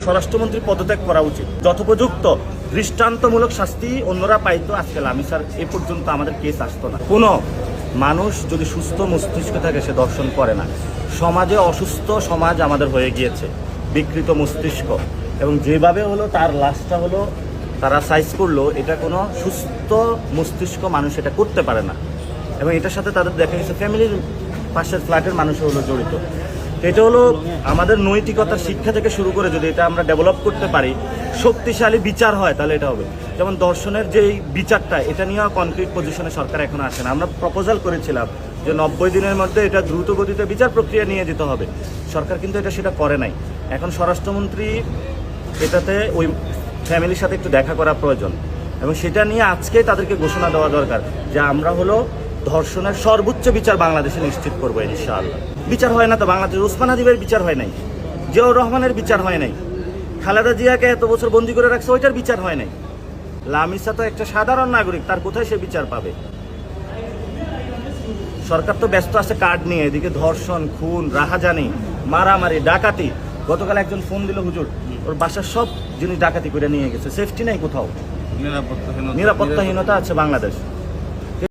স্বরাষ্ট্রমন্ত্রী পদত্যাগ করা উচিত। যথোপযুক্ত দৃষ্টান্তমূলক শাস্তি অন্যরা পাইতো, আজকে লামি স্যার এ পর্যন্ত আমাদের কেস আসতো না। কোনো মানুষ যদি সুস্থ মস্তিষ্ক থাকে সে দর্শন করে না। সমাজে অসুস্থ সমাজ আমাদের হয়ে গিয়েছে, বিকৃত মস্তিষ্ক, এবং যেভাবে হলো তার লাশটা হলো তারা সাইজ করলো, এটা কোনো সুস্থ মস্তিষ্ক মানুষ এটা করতে পারে না। এবং এটার সাথে তাদের দেখা গেছে ফ্যামিলির পাশের ফ্ল্যাটের মানুষও হলো জড়িত। এটা হলো আমাদের নৈতিকতার শিক্ষা থেকে শুরু করে যদি এটা আমরা ডেভেলপ করতে পারি, শক্তিশালী বিচার হয়, তাহলে এটা হবে। যেমন দর্শনের যেই বিচারটা, এটা নিয়েও কনক্রিট পজিশনে সরকার এখন আসে না। আমরা প্রপোজাল করেছিলাম যে 90 দিনের মধ্যে এটা দ্রুত গতিতে বিচার প্রক্রিয়া নিয়ে যেতে হবে, সরকার কিন্তু সেটা করে নাই। এখন স্বরাষ্ট্রমন্ত্রী এটাতে ওই ফ্যামিলির সাথে একটু দেখা করা প্রয়োজন, এবং সেটা নিয়ে আজকে তাদেরকে ঘোষণা দেওয়া দরকার যে আমরা হলো ধর্ষণের সর্বোচ্চ বিচার বাংলাদেশে নিশ্চিত করবো ইনশাআল্লাহ। বিচার হয় না তো বাংলাদেশ, ওসমান হাদিবের বিচার হয় নাই, জিয়াউর রহমানের বিচার হয় নাই, খালেদা জিয়াকে এত বছর বন্দি করে রাখছে ওইটার বিচার হয় নাই। লামিসা তো একটা সাধারণ নাগরিক, তার কোথায় সে বিচার পাবে? সরকার তো ব্যস্ত আছে কার্ড নিয়ে, এদিকে ধর্ষণ, খুন, রাহাজানি, মারামারি, ডাকাতি। গতকাল একজন ফোন দিল, হুজুর ওর বাসার সব জিনিস ডাকাতি করে নিয়ে গেছে, সেফটি নাই কোথাও, নিরাপত্তাহীনতা আছে বাংলাদেশ।